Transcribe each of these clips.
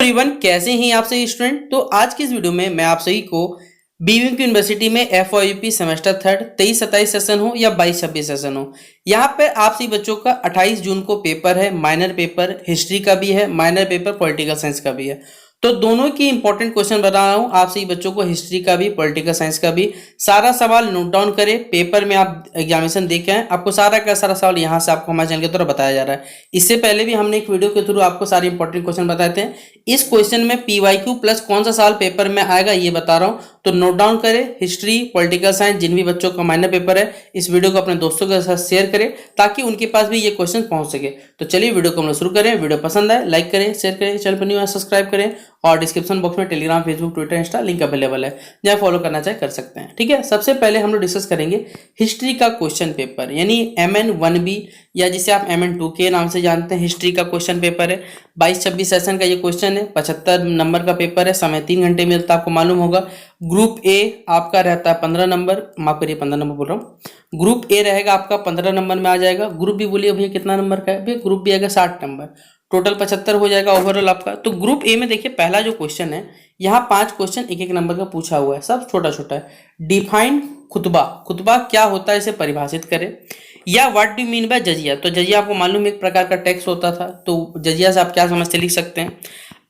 Everyone, कैसे हैं आप सही स्टूडेंट। तो आज की इस वीडियो में मैं आप सही को बीवीएम की यूनिवर्सिटी में एफओयूपी सेमेस्टर थर्ड 23-27 सेशन हो या 22-26 सेशन हो, यहाँ पे आप सही बच्चों का 28 जून को पेपर है। माइनर पेपर हिस्ट्री का भी है, माइनर पेपर पॉलिटिकल साइंस का भी है। तो दोनों की इंपॉर्टेंट क्वेश्चन बता रहा हूँ आप सही बच्चों को, हिस्ट्री का भी पॉलिटिकल साइंस का भी। सारा सवाल नोट डाउन करें, पेपर में आप एग्जामिनेशन दे के आए, आपको सारा का सारा सवाल यहाँ से आपको हमारे चैनल के द्वारा बताया जा रहा है। इससे पहले भी हमने एक वीडियो के थ्रू आपको सारे इंपॉर्टेंट क्वेश्चन बताए थे। इस क्वेश्चन में पीवाईक्यू प्लस कौन सा सवाल पेपर में आएगा ये बता रहा हूँ, तो नोट डाउन करें। हिस्ट्री पॉलिटिकल साइंस जिन भी बच्चों का माइनर पेपर है, इस वीडियो को अपने दोस्तों के साथ शेयर करें ताकि उनके पास भी ये क्वेश्चन पहुंच सके। तो चलिए वीडियो को हम लोग शुरू करें। वीडियो पसंद आए लाइक करें, शेयर करें, चैनल पर न्यू है सब्सक्राइब करें, और डिस्क्रिप्शन बॉक्स में Telegram, Facebook, Twitter, Insta link available है, जहाँ फॉलो करना चाहे कर सकते हैं। ठीक है, सबसे पहले हम लोग डिस्कस करेंगे हिस्ट्री का क्वेश्चन पेपर, यानी MN1B या जिसे आप MN2 के नाम से जानते हैं। हिस्ट्री का क्वेश्चन पेपर है, 22-26 सेशन का ये क्वेश्चन है, 75 नंबर का पेपर है, समय 3 घंटे मिलता है, आपको मालूम होगा। ग्रुप ए आपका रहता है 15 नंबर, माफ करिए 15 नंबर बोल रहा हूँ। ग्रुप ए रहेगा आपका 15 नंबर में आ जाएगा। ग्रुप बी बोलिए भैया कितना नंबर का है, भैया ग्रुप बी आएगा 60 नंबर, टोटल 75 हो जाएगा ओवरऑल आपका। तो ग्रुप ए में देखिए पहला जो क्वेश्चन है, यहाँ 5 क्वेश्चन एक एक नंबर का पूछा हुआ है, सब छोटा छोटा है। डिफाइन खुतबा, खुतबा क्या होता है इसे परिभाषित करें। या व्हाट डू मीन बाय जजिया, तो जजिया आपको मालूम एक प्रकार का टैक्स होता था, तो जजिया से आप क्या समझते लिख सकते हैं।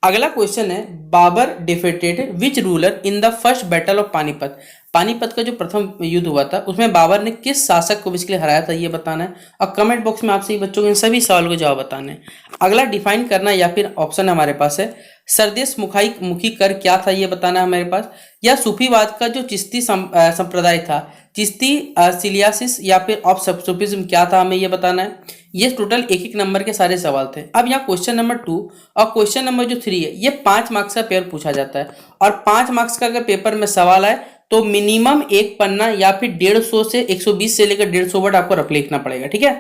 अगला क्वेश्चन है Babur defeated which ruler in the first battle of Panipat. Panipat का जो प्रथम युद्ध हुआ था उसमें बाबर ने किस शासक को बेसिकली हराया था ये बताना है, और कमेंट बॉक्स में आपसे बच्चों को इन सभी सवालों के जवाब बताने हैं। अगला डिफाइन करना, या फिर ऑप्शन हमारे पास है सरदेश मुखी कर क्या था ये बताना है हमारे पास। या सूफीवाद का जो चिश्ती संप्रदाय था, चिश्ती सिलियासिस या फिर ऑफ सूफिज्म क्या था, हमें ये बताना है। ये टोटल एक एक नंबर के सारे सवाल थे। अब यहाँ क्वेश्चन नंबर 2 और क्वेश्चन नंबर जो 3 है, ये 5 मार्क्स का पेपर पूछा जाता है, और 5 मार्क्स का अगर पेपर में सवाल आए तो मिनिमम एक पन्ना या फिर 150 से 120 से लेकर 150 वर्ड आपको रफ लिखना पड़ेगा। ठीक है,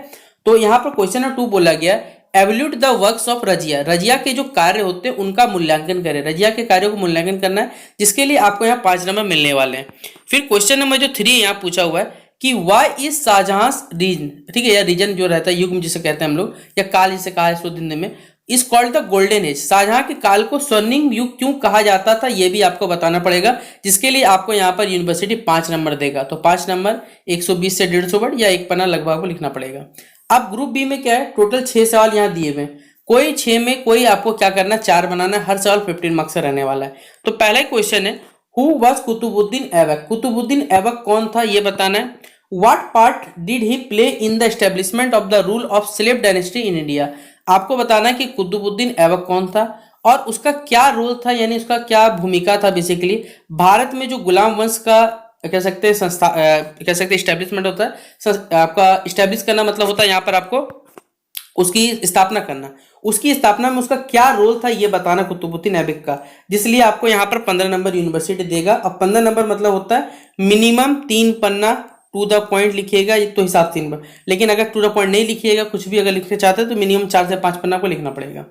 तो यहाँ पर क्वेश्चन नंबर 2 बोला गया evaluate the works of Razia, Razia के जो कार्य होते हैं उनका मूल्यांकन करें। रजिया के कार्यों को मूल्यांकन करना है, जिसके लिए आपको यहाँ 5 नंबर मिलने वाले हैं। फिर क्वेश्चन नंबर जो 3 यहाँ पूछा हुआ है कि वाई इज शाहजहां रीजन, ठीक है, या रीजन जो रहता है युग जिसे कहते हैं हम लोग, या काल जिसे कहा है हिंदी में, is called the golden age. Shahjahan के काल को स्वर्णिम युग क्यों कहा जाता था ये भी आपको बताना पड़ेगा, जिसके लिए आपको यहाँ पर यूनिवर्सिटी 5 नंबर देगा। तो 5 नंबर 120 से 150 वर्ड या एक पन्ना लगभग आपको लिखना पड़ेगा। अब ग्रुप बी में क्या है, टोटल 6 सवाल यहाँ दिए हुए, कोई 6 में कोई आपको क्या करना है 4 बनाना है, हर सवाल 15 मार्क्स से रहने वाला है। तो पहला क्वेश्चन है हु वाज कुतुबुद्दीन ऐबक, कुतुबुद्दीन ऐबक कौन था ये बताना है। What part did he play in the establishment of the rule of slave dynasty in India? आपको बताना है कि कुतुबुद्दीन ऐबक कौन था और उसका क्या रोल था, यानी उसका क्या भूमिका था बेसिकली भारत में जो गुलाम वंश का कह सकते हैं संस्था, कह सकते हैं स्टैब्लिशमेंट होता है, आपका स्टैब्लिश करना मतलब होता है यहाँ पर आपको उसकी स्थापना करना। उसकी स्थापना में उसका क्या रोल था ये बताना कुतुबुद्दीन ऐबक का, जिसलिए आपको यहाँ पर 15 नंबर यूनिवर्सिटी देगा। और 15 नंबर मतलब होता है मिनिमम 3 पन्ना टू द पॉइंट लिखिएगा तो हिसाब 3 नंबर, लेकिन अगर टू द पॉइंट नहीं लिखिएगा, कुछ भी अगर लिखना चाहते हैं तो मिनिमम 4 से 5 पन्ना को लिखना पड़ेगा।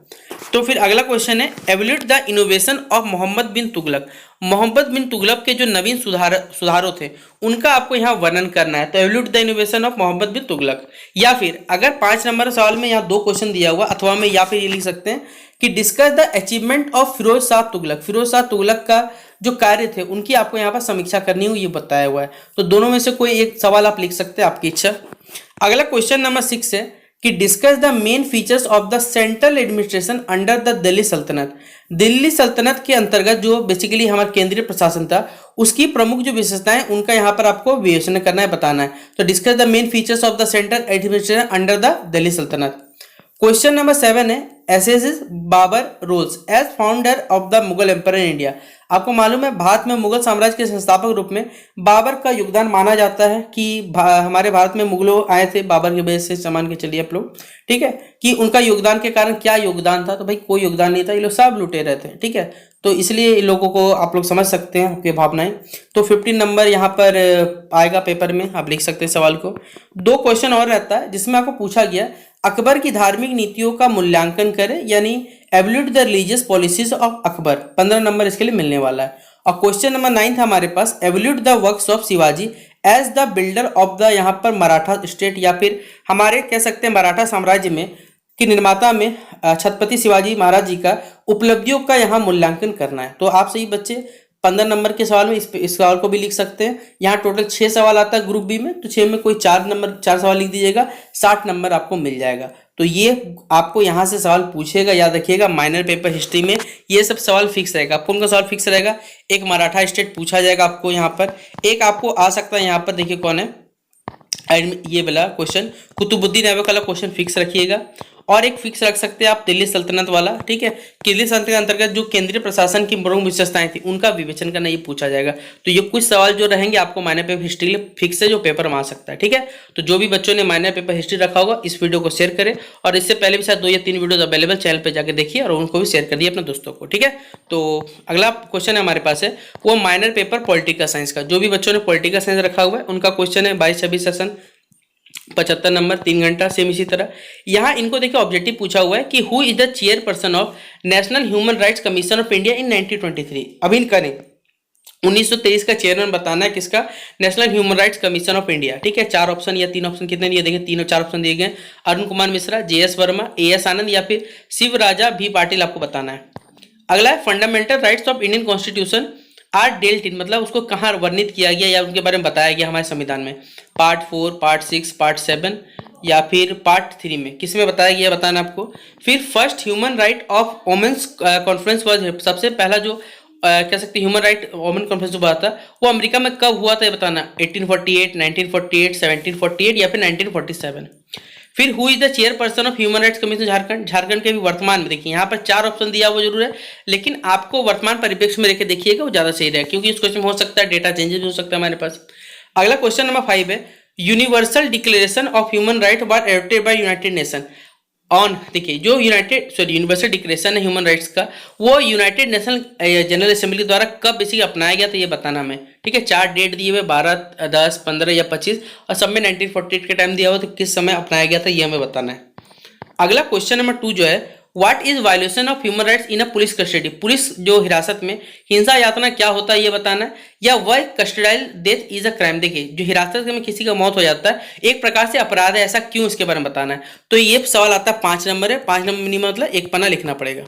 तो फिर अगला क्वेश्चन है evaluate the innovation of Mohammad bin Tughlaq. Mohammad bin Tughlaq के जो नवीन सुधारों थे उनका आपको यहाँ वर्णन करना है। तो evaluate the innovation of Mohammad bin Tughlaq, या फिर अगर 5 नंबर सवाल में यहाँ 2 क्वेश्चन दिया हुआ, अथवा में या फिर ये लिख सकते हैं कि discuss the achievement of Firoz Shah Tughlaq. Firoz Shah Tughlaq का जो कार्य थे उनकी आपको यहाँ पर समीक्षा करनी हो ये बताया हुआ है। तो दोनों में से कोई एक सवाल आप लिख सकते हैं, आपकी इच्छा। अगला क्वेश्चन नंबर 6 है कि discuss the main features of the central administration under the Delhi सल्तनत। दिल्ली सल्तनत के अंतर्गत जो बेसिकली हमारा केंद्रीय प्रशासन था उसकी प्रमुख जो विशेषताएं उनका यहाँ पर आपको विवेचना करना है, बताना है। तो discuss the main features of the central administration under the Delhi Sultanate. Question number 7 है assess Babur roles as founder of the Mughal empire in India. आपको मालूम है भारत में मुगल साम्राज्य के संस्थापक रूप में बाबर का योगदान माना जाता है कि हमारे भारत में मुगलों आए थे बाबर की वजह से, सामान के चलिए आप लोग, ठीक है, कि उनका योगदान के कारण क्या योगदान था, तो भाई कोई योगदान नहीं था, ये लोग सब लुटे रहे थे। ठीक है, तो इसलिए इन लोगों को आप लोग समझ सकते हैं आपकी भावनाएं। तो 15 नंबर यहाँ पर आएगा पेपर में, आप लिख सकते हैं सवाल को। 2 क्वेश्चन और रहता है जिसमें आपको पूछा गया अकबर की धार्मिक नीतियों का मूल्यांकन करें, यानी evaluate the religious policies of Akbar. 15 number इसके लिए मिलने वाला है। और क्वेश्चन नंबर 9 था हमारे पास evaluate the works of Shivaji as the builder of the यहाँ पर मराठा स्टेट, या फिर हमारे कह सकते हैं मराठा साम्राज्य में कि निर्माता में छत्रपति शिवाजी महाराज जी का उपलब्धियों का यहाँ मूल्यांकन करना है। तो आप सही बच्चे 15 नंबर के सवाल में इस सवाल को भी लिख सकते हैं। यहाँ टोटल 6 सवाल आता है ग्रुप बी में, तो 6 में कोई 4 सवाल लिख दीजिएगा, 60 नंबर आपको मिल जाएगा। तो ये आपको यहाँ से सवाल पूछेगा, याद रखिएगा। माइनर पेपर हिस्ट्री में ये सब सवाल फिक्स रहेगा। आपको उनका सवाल फिक्स रहेगा। एक मराठा स्टेट पूछा जाएगा आपको यहाँ पर, एक आपको आ सकता है यहाँ पर, देखिए कौन है, ये वाला क्वेश्चन कुतुबुद्दीन ऐबक वाला क्वेश्चन फिक्स रखिएगा। और एक फिक्स रख सकते हैं आप दिल्ली सल्तनत वाला, ठीक है। दिल्ली सल्तनत के अंतर्गत जो केंद्रीय प्रशासन की प्रमुख विशेषताएं थी उनका विवेचन करना, ये पूछा जाएगा। तो ये कुछ सवाल जो रहेंगे आपको माइनर पेपर हिस्ट्री के लिए फिक्स है, जो पेपर में आ सकता है, ठीक है। तो जो भी बच्चों ने माइनर पेपर हिस्ट्री रखा होगा इस वीडियो को शेयर करें, और इससे पहले भी शायद 2 या 3 वीडियो अवेलेबल चैनल पर जाकर देखिए और उनको भी शेयर कर दिए अपने दोस्तों को, ठीक है। तो अगला क्वेश्चन है हमारे पास है वो माइनर पेपर पॉलिटिकल साइंस का। जो भी बच्चों ने पॉलिटिकल साइंस रखा हुआ है उनका क्वेश्चन है 22-26 सेशन 75 नंबर, 3 घंटा। सेम इसी तरह यहाँ इनको देखिए ऑब्जेक्टिव पूछा हुआ है कि who is the chairperson of national human rights commission of India in 1923। अभी इनका नहीं, 1923 का चेयरमैन बताना है किसका, national human rights commission of India, ठीक है। 4 ऑप्शन या 3 ऑप्शन कितने दिए, देखिए 3 और 4 ऑप्शन दिए गए। अरुण कुमार मिश्रा, JS वर्मा, AS आनंद या फिर शिवराजा भी पाटिल, आपको बताना है। अगला है fundamental rights of Indian constitution are dealt in, मतलब उसको कहाँ वर्णित किया गया या उनके बारे में बताया गया हमारे संविधान में। पार्ट 4, पार्ट 6, पार्ट 7 या फिर पार्ट 3 में, किस में बताया गया बताना आपको। फिर first human right of women's conference was, सबसे पहला जो कह सकते हैं ह्यूमन राइट वोमेन कॉन्फ्रेंस जो हुआ था वो अमेरिका में कब हुआ था ये बताना। 1848, 1948, 1748 या फिर 1947। फिर who is the chairperson of human rights commission Jharkhand, Jharkhand के भी वर्तमान में। देखिए यहाँ पर 4 ऑप्शन दिया वो जरूर है, लेकिन आपको वर्तमान परिप्रेक्ष्य में लेकर देखिएगा, वो ज्यादा सही रहेगा, क्योंकि इस क्वेश्चन में हो सकता है डेटा चेंजेस हो सकता है हमारे पास। अगला क्वेश्चन नंबर 5 है universal declaration of human right was adopted by United nation on. देखिए जो यूनिवर्सल डिक्लेरेशन है ह्यूमन राइट्स का, वो यूनाइटेड नेशन जनरल असेंबली द्वारा कब बेसिकली अपनाया गया था ये बताना हमें, ठीक है। 4 डेट दिए हुए 12, 10, 15 या 25, और सब में 1948 के टाइम दिया हुआ, तो किस समय अपनाया गया था ये हमें बताना है। अगला क्वेश्चन नंबर 2 जो है what is violation of human rights in a police custody. Police जो हिरासत में हिंसा यातना क्या होता है ये बताना है, या वह कस्टडाइल डेथ इज अ क्राइम। देखिए जो हिरासत में किसी का मौत हो जाता है एक प्रकार से अपराध है, ऐसा क्यों, इसके बारे में बताना है। तो ये सवाल आता है 5 नंबर है, 5 नंबर मिनिमम, मतलब 1 पन्ना लिखना पड़ेगा।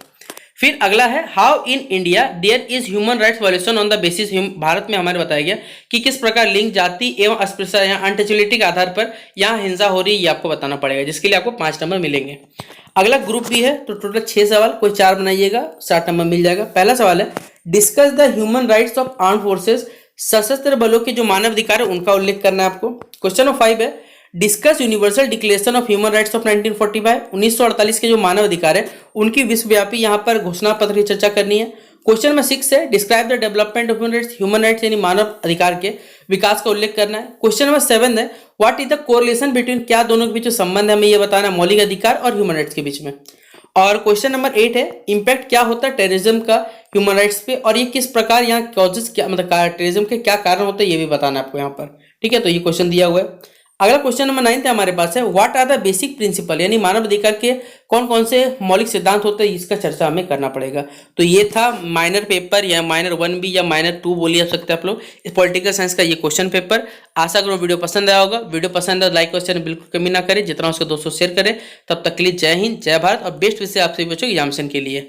फिर अगला है how in India there is human rights violation on the basis, Bharat में हमारे बताया गया कि किस प्रकार लिंग, जाति एवं अस्पृश्यता या अनटचेबिलिटी के आधार पर यहाँ हिंसा हो रही है, ये आपको बताना पड़ेगा, जिसके लिए आपको 5 नंबर मिलेंगे। अगला ग्रुप भी है, तो टोटल 6 सवाल, कोई 4 बनाइएगा, 60 नंबर मिल जाएगा। पहला सवाल है discuss the human rights of arm forces, सशस्त्र बलों के जो मानव अधिकार है उनका उल्लेख करना है आपको। क्वेश्चन नंबर 5 है discuss universal declaration of human rights of 1945, 1948 के जो मानव अधिकार है उनकी विश्वव्यापी यहाँ पर घोषणा पत्र की चर्चा करनी है। क्वेश्चन नंबर 6 है describe the development of human rights यानी मानव अधिकार के विकास का उल्लेख करना है। क्वेश्चन नंबर 7 है what is the correlation between, क्या दोनों के बीच संबंध है हमें ये बताना है, मौलिक अधिकार और ह्यूमन राइट्स के बीच में। और क्वेश्चन नंबर 8 है इंपैक्ट क्या होता है टेररिज्म का ह्यूमन राइट्स पे, और ये किस प्रकार यहाँ कॉजेस क्या, मतलब टेररिज्म के क्या कारण होते हैं ये भी बताना है आपको यहाँ पर, ठीक है। तो ये क्वेश्चन दिया हुआ है। अगला क्वेश्चन नंबर 9 हमारे पास है what are the basic principle, यानी मानव अधिकार के कौन कौन से मौलिक सिद्धांत होते हैं, इसका चर्चा हमें करना पड़ेगा। तो ये था माइनर पेपर या माइनर 1B या माइनर 2 बोलिए सकते हैं आप लोग, इस पॉलिटिकल साइंस का ये क्वेश्चन पेपर। आशा करो वीडियो पसंद आया होगा। वीडियो पसंद है लाइक और शेयर बिल्कुल कमी ना करें, जितना उसके दोस्तों शेयर करें। तब तक के लिए जय हिंद, जय भारत और बेस्ट विषय आप सभी बच्चों एग्जामिनेशन के लिए।